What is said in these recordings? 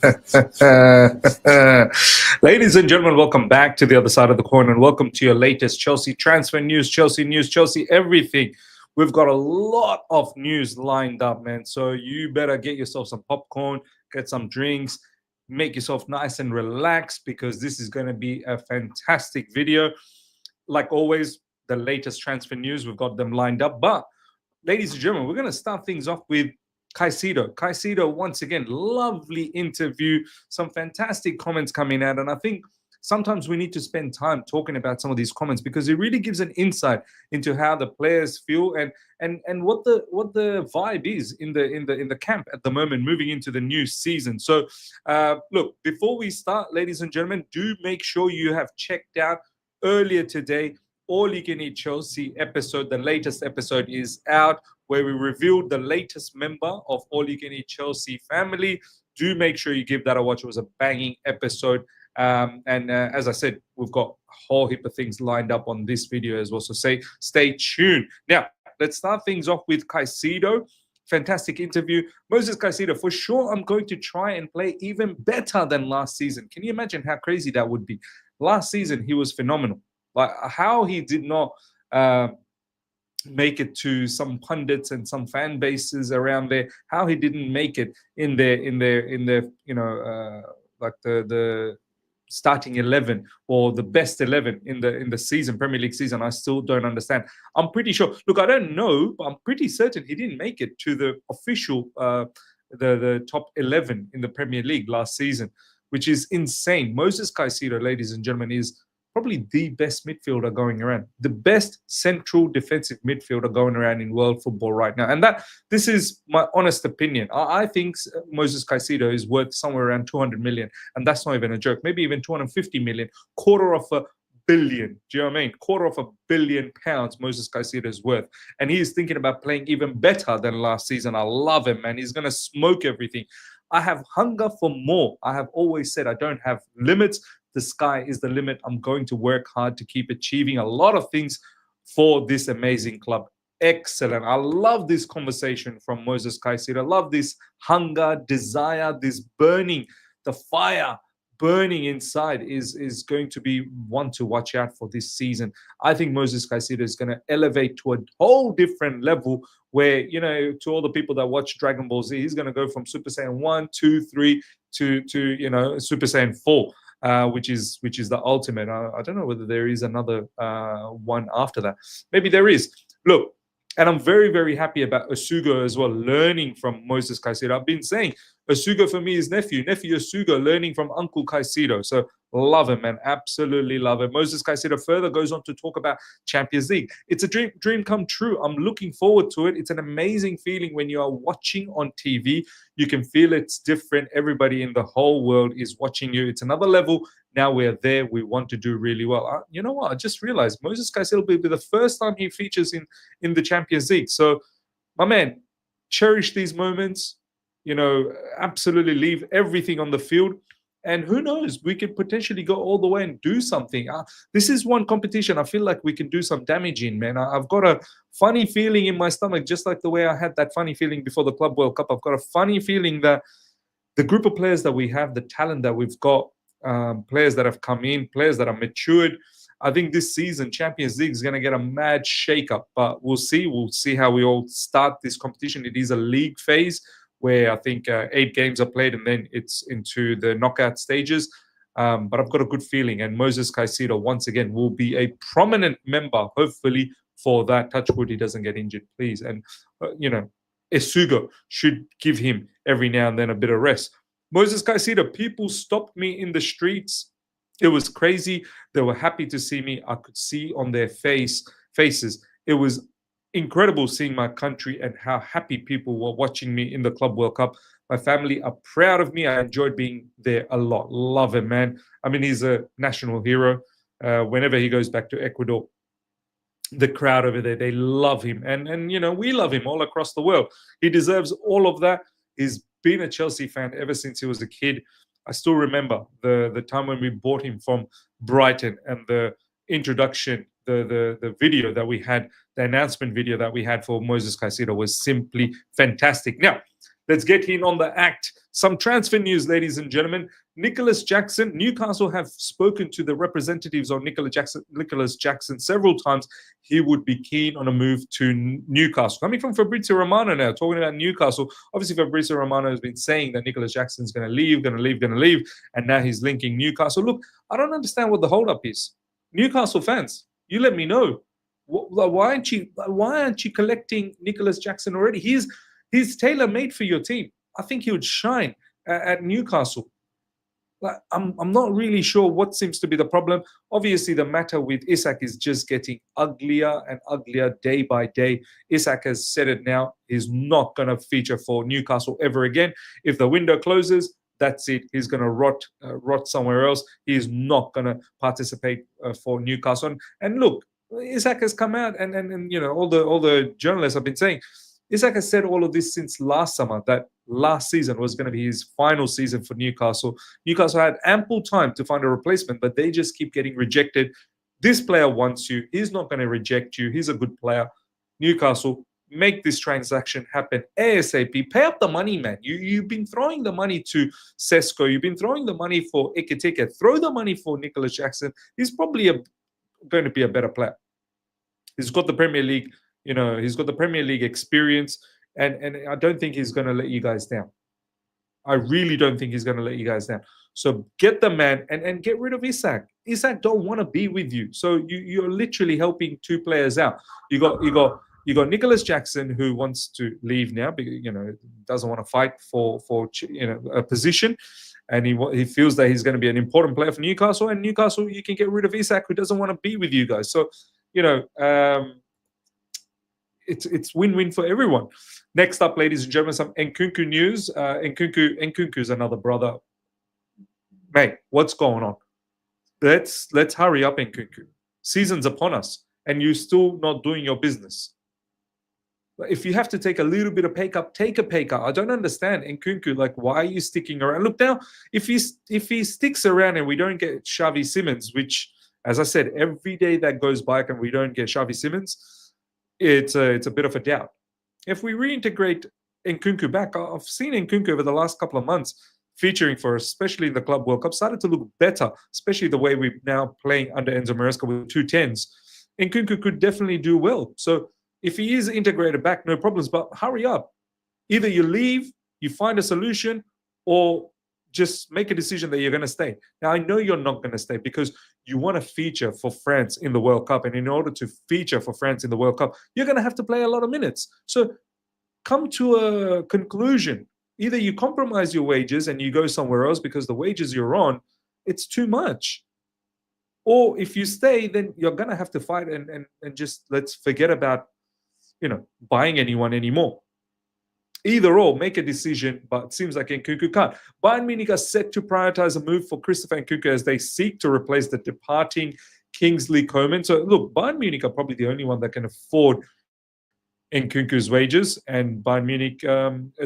Ladies and gentlemen, welcome back to the other side of the coin and welcome to your latest Chelsea transfer news, Chelsea everything. We've got a lot of news lined up, man. So you better get yourself some popcorn, get some drinks, make yourself nice and relaxed because this is going to be a fantastic video. Like always, the latest transfer news, we've got them lined up. But ladies and gentlemen, we're going to start things off with Caicedo. Caicedo, once again, lovely interview, some fantastic comments coming out. And I think sometimes we need to spend time talking about some of these comments because it really gives an insight into how the players feel and what the vibe is in the camp at the moment, moving into the new season. So look, before we start, ladies and gentlemen, do make sure you have checked out earlier today All You Can Eat Chelsea episode. The latest episode is out where we revealed the latest member of All You Can Eat Chelsea family. Do make sure you give that a watch. It was a banging episode. As I said, we've got a whole heap of things lined up on this video as well. So stay tuned. Now, let's start things off with Caicedo. Fantastic interview. Moises Caicedo, for sure, I'm going to try and play even better than last season. Can you imagine how crazy that would be? Last season, he was phenomenal. Like how he did not make it to some pundits and some fan bases around there, how he didn't make it in their like the starting 11 or the best 11 in the season, Premier League season. I still don't understand. I'm pretty sure. Look, I don't know, but I'm pretty certain he didn't make it to the official the top 11 in the Premier League last season, which is insane. Moises Caicedo, ladies and gentlemen, is probably the best midfielder going around, the best central defensive midfielder going around in world football right now. And this is my honest opinion. I think Moises Caicedo is worth somewhere around 200 million. And that's not even a joke. Maybe even 250 million, $250 million. Do you know what I mean? £250 million Moises Caicedo is worth. And he is thinking about playing even better than last season. I love him, man. He's going to smoke everything. I have hunger for more. I have always said I don't have limits. The sky is the limit. I'm going to work hard to keep achieving a lot of things for this amazing club. Excellent. I love this conversation from Moises Caicedo. I love this hunger, desire, this burning, the fire burning inside is going to be one to watch out for this season. I think Moises Caicedo is going to elevate to a whole different level where, you know, to all the people that watch Dragon Ball Z, he's going to go from Super Saiyan 1, 2, 3 to Super Saiyan 4. Which is the ultimate. I don't know whether there is another one after that. Maybe there is. Look, and I'm very, very happy about Asugo as well, learning from Moises Caicedo. I've been saying Asugo for me is nephew Asugo learning from Uncle Caicedo. So love him, man. Absolutely love him. Moises Caicedo further goes on to talk about Champions League. It's a dream come true. I'm looking forward to it. It's an amazing feeling when you are watching on TV. You can feel it's different. Everybody in the whole world is watching you. It's another level. Now we're there. We want to do really well. You know what? I just realized Moises Caicedo will be the first time he features in the Champions League. So, my man, cherish these moments. You know, absolutely leave everything on the field. And who knows, we could potentially go all the way and do something. This is one competition I feel like we can do some damage in, man. I've got a funny feeling in my stomach, just like the way I had that funny feeling before the Club World Cup. I've got a funny feeling that the group of players that we have, the talent that we've got, players that have come in, players that are matured, I think this season, Champions League is going to get a mad shake-up. But we'll see. We'll see how we all start this competition. It is a league phase, where I think 8 games are played and then it's into the knockout stages. But I've got a good feeling. And Moises Caicedo, once again, will be a prominent member, hopefully, for that. Touch wood, he doesn't get injured, please. And, Asugo should give him every now and then a bit of rest. Moises Caicedo, people stopped me in the streets. It was crazy. They were happy to see me. I could see on their faces. It was incredible seeing my country and how happy people were watching me in the Club World Cup. My family are proud of me. I enjoyed being there a lot. Love him, man. I mean, he's a national hero. Whenever he goes back to Ecuador, the crowd over there, they love him. And we love him all across the world. He deserves all of that. He's been a Chelsea fan ever since he was a kid. I still remember the time when we bought him from Brighton and the introduction, the video that we had, the announcement video that we had for Moises Caicedo was simply fantastic. Now, Let's get in on the act. Some transfer news, ladies and gentlemen. Nicholas Jackson. Newcastle have spoken to the representatives of Nicholas Jackson several times. He would be keen on a move to Newcastle. Coming from Fabrizio Romano now, talking about Newcastle. Obviously, Fabrizio Romano has been saying that Nicholas Jackson's going to leave, and now he's linking Newcastle. Look, I don't understand what the holdup is. Newcastle fans, you let me know. Why aren't you collecting Nicholas Jackson already? He's tailor-made for your team. I think he would shine at Newcastle. I'm not really sure what seems to be the problem. Obviously, the matter with Isak is just getting uglier and uglier day by day. Isak has said it now. He's not going to feature for Newcastle ever again. If the window closes, that's it. He's going to rot somewhere else. He's not going to participate for Newcastle. And look, Isak has come out, and you know, all the journalists have been saying, Isak has said all of this since last summer, that last season was going to be his final season for Newcastle. Newcastle had ample time to find a replacement, but they just keep getting rejected. This player wants you. He's not going to reject you. He's a good player. Newcastle, make this transaction happen ASAP. Pay up the money, man. You've been throwing the money to Sesko. You've been throwing the money for Ekitike. Throw the money for Nicholas Jackson. He's probably going to be a better player. He's got the Premier League. You know, he's got the Premier League experience, and I don't think he's going to let you guys down. I really don't think he's going to let you guys down. So get the man and get rid of Isak. Isak don't want to be with you. So you're literally helping two players out. You got Nicholas Jackson, who wants to leave now because, you know, doesn't want to fight for a position, and he feels that he's going to be an important player for Newcastle. And Newcastle, you can get rid of Isak, who doesn't want to be with you guys. So, you know. It's win-win for everyone. Next up, ladies and gentlemen, some Nkunku news. Nkunku is another brother. Mate, what's going on? Let's hurry up, Nkunku. Season's upon us, and you're still not doing your business. If you have to take a little bit of pay cut, take a pay cut. I don't understand, Nkunku. Like, why are you sticking around? Look now, if he sticks around and we don't get Xavi Simons, which, as I said, every day that goes by and we don't get Xavi Simons, it's a bit of a doubt. If we reintegrate Nkunku back, I've seen Nkunku over the last couple of months featuring for us, especially in the Club World Cup, started to look better, especially the way we're now playing under Enzo Maresca with 2 10s. Nkunku could definitely do well. So if he is integrated back, no problems, but hurry up. Either you leave, you find a solution, or just make a decision that you're going to stay. Now, I know you're not going to stay because you want to feature for France in the World Cup. And in order to feature for France in the World Cup, you're going to have to play a lot of minutes. So come to a conclusion. Either you compromise your wages and you go somewhere else because the wages you're on, it's too much. Or if you stay, then you're going to have to fight and just let's forget about, buying anyone anymore. Either or, make a decision, but it seems like Nkunku can't. Bayern Munich are set to prioritize a move for Christopher Nkunku as they seek to replace the departing Kingsley Coman. So, look, Bayern Munich are probably the only one that can afford Nkunku's wages, and Bayern Munich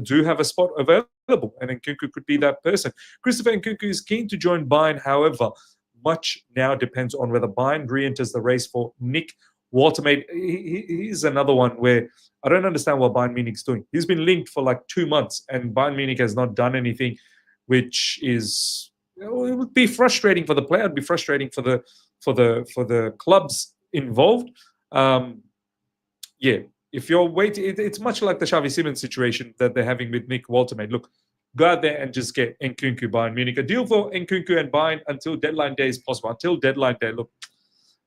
do have a spot available, and Nkunku could be that person. Christopher Nkunku is keen to join Bayern, however, much now depends on whether Bayern re-enters the race for Nick Watermaid. He's another one where I don't understand what Bayern Munich's doing. He's been linked for like 2 months, and Bayern Munich has not done anything, which is, it would be frustrating for the player. It'd be frustrating for the clubs involved. If you're waiting, it's much like the Xavi Simons situation that they're having with Nick Watermaid. Look, go out there and just get Nkunku, Bayern Munich. A deal for Nkunku and Bayern until deadline day is possible. Until deadline day, look.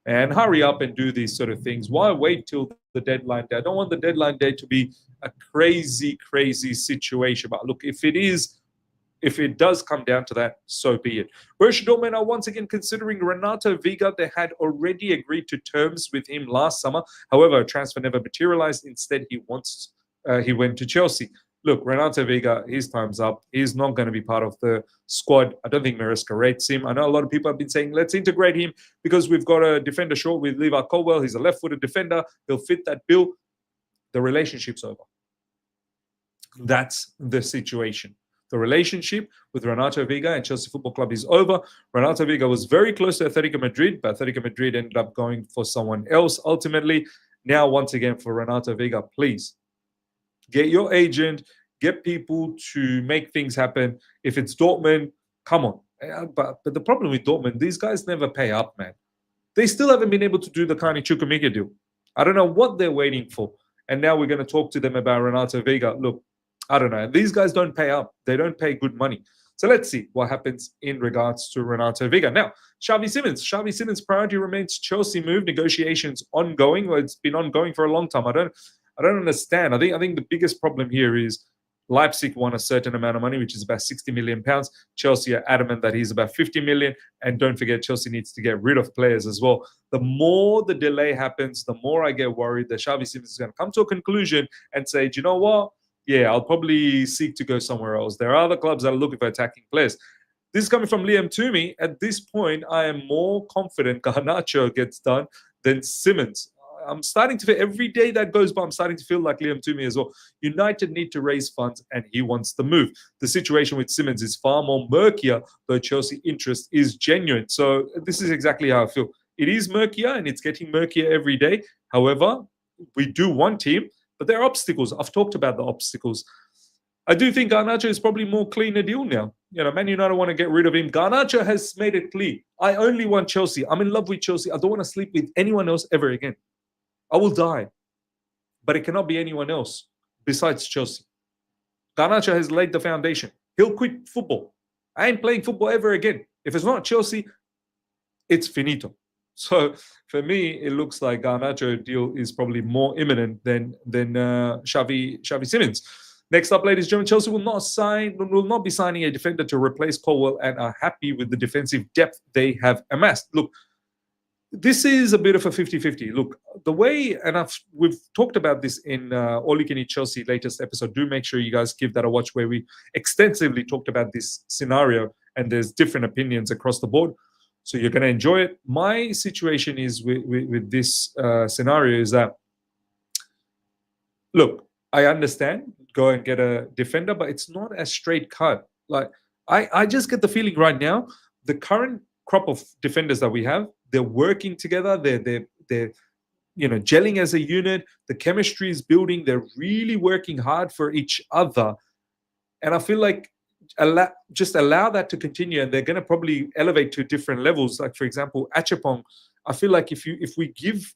And hurry up and do these sort of things. Why wait till the deadline day? I don't want the deadline day to be a crazy, crazy situation. But look, if it does come down to that, so be it. Borussia Dortmund are once again considering Renato Veiga. They had already agreed to terms with him last summer. However, a transfer never materialized. Instead, he went to Chelsea. Look, Renato Veiga, his time's up. He's not going to be part of the squad. I don't think Maresca rates him. I know a lot of people have been saying, let's integrate him because we've got a defender short with Levi Colwell. He's a left-footed defender. He'll fit that bill. The relationship's over. That's the situation. The relationship with Renato Veiga and Chelsea Football Club is over. Renato Veiga was very close to Atletico Madrid, but Atletico Madrid ended up going for someone else ultimately. Now, once again, for Renato Veiga, please, get your agent, get people to make things happen. If it's Dortmund, come on. But the problem with Dortmund, these guys never pay up, man. They still haven't been able to do the kind of Chukwuemeka deal. I don't know what they're waiting for. And now we're going to talk to them about Renato Veiga. Look, I don't know. These guys don't pay up. They don't pay good money. So let's see what happens in regards to Renato Veiga. Now, Xavi Simons' priority remains Chelsea move. Negotiations ongoing. Well, it's been ongoing for a long time. I don't understand. I think the biggest problem here is Leipzig want a certain amount of money, which is about 60 million pounds. Chelsea are adamant that he's about 50 million. And don't forget, Chelsea needs to get rid of players as well. The more the delay happens, the more I get worried that Xavi Simons is going to come to a conclusion and say, do you know what? Yeah, I'll probably seek to go somewhere else. There are other clubs that are looking for attacking players. This is coming from Liam Toomey. At this point, I am more confident Garnacho gets done than Simons. I'm starting to feel, every day that goes by, I'm starting to feel like Liam Toomey as well. United need to raise funds and he wants the move. The situation with Simons is far more murkier, though Chelsea interest is genuine. So this is exactly how I feel. It is murkier and it's getting murkier every day. However, we do want him, but there are obstacles. I've talked about the obstacles. I do think Garnacho is probably more cleaner deal now. Man United want to get rid of him. Garnacho has made it clear. I only want Chelsea. I'm in love with Chelsea. I don't want to sleep with anyone else ever again. I will die. But it cannot be anyone else besides Chelsea. Garnacho has laid the foundation. He'll quit football. I ain't playing football ever again. If it's not Chelsea, it's finito. So for me, it looks like Garnacho deal is probably more imminent than Xavi Simons. Next up, ladies and gentlemen, Chelsea will not be signing a defender to replace Colwill and are happy with the defensive depth they have amassed. Look, this is a bit of a 50-50. Look, the way, and we've talked about this in All You Can Eat Chelsea latest episode. Do make sure you guys give that a watch, where we extensively talked about this scenario, and there's different opinions across the board. So you're going to enjoy it. My situation is with this scenario is that, look, I understand, go and get a defender, but it's not a straight cut. Like, I just get the feeling right now, the current crop of defenders that we have, they're working together. They're gelling as a unit. The chemistry is building. They're really working hard for each other. And I feel like allow that to continue, and they're going to probably elevate to different levels. Like, for example, Achapong, I feel like if we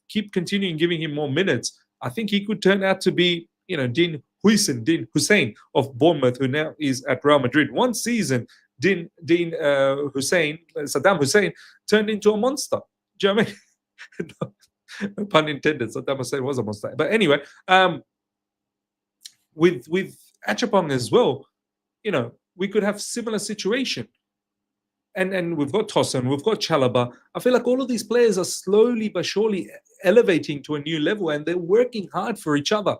keep continuing giving him more minutes, I think he could turn out to be, Dean Hussein of Bournemouth, who now is at Real Madrid. One season, Saddam Hussein turned into a monster. Do you know what I mean? No pun intended. Saddam Hussein was a monster. But anyway, with Achapong as well, we could have similar situation. And we've got Tosin, we've got Chalobah. I feel like all of these players are slowly but surely elevating to a new level, and they're working hard for each other.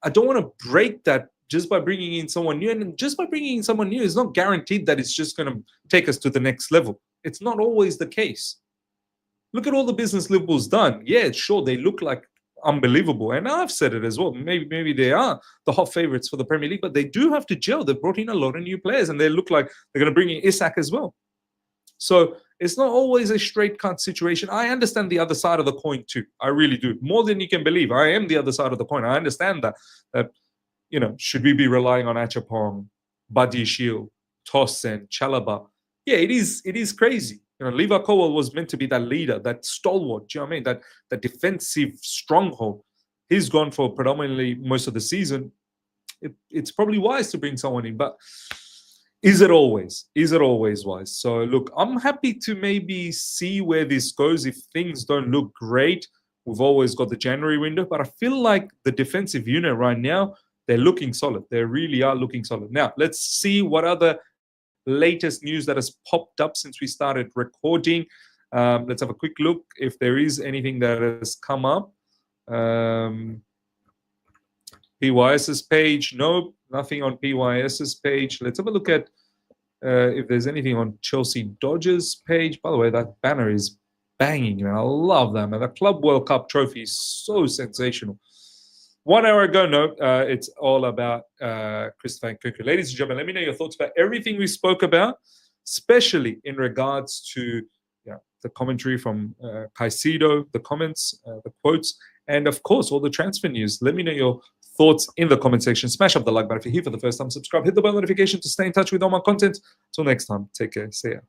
I don't want to break that just by bringing in someone new. And just by bringing in someone new, it's not guaranteed that it's just going to take us to the next level. It's not always the case. Look at all the business Liverpool's done. Yeah, sure, they look like unbelievable. And I've said it as well. Maybe they are the hot favorites for the Premier League, but they do have to gel. They've brought in a lot of new players, and they look like they're going to bring in Isak as well. So it's not always a straight cut situation. I understand the other side of the coin too. I really do. More than you can believe. I am the other side of the coin. I understand that should we be relying on Achapong, Buddy Shield, Tosin, Chalobah? Yeah, it is crazy. Levi Colwill was meant to be that leader, that stalwart. Do you know what I mean? That defensive stronghold. He's gone for predominantly most of the season. It's probably wise to bring someone in, but is it always wise? So look, I'm happy to maybe see where this goes. If things don't look great, we've always got the January window, but I feel like the defensive unit right now, they're looking solid. They really are looking solid. Now, let's see what other latest news that has popped up since we started recording. Let's have a quick look if there is anything that has come up. PYS's page, nope, nothing on PYS's page. Let's have a look at if there's anything on Chelsea Dodgers page. By the way, that banner is banging, man. I love that, man. The Club World Cup trophy is so sensational. 1 hour ago, no, it's all about Christopher Nkunku. Ladies and gentlemen, let me know your thoughts about everything we spoke about, especially in regards to the commentary from Caicedo, the comments, the quotes, and of course all the transfer news. Let me know your thoughts in the comment section. Smash up the like button if you're here for the first time. Subscribe, hit the bell notification to stay in touch with all my content. Till next time, take care. See ya.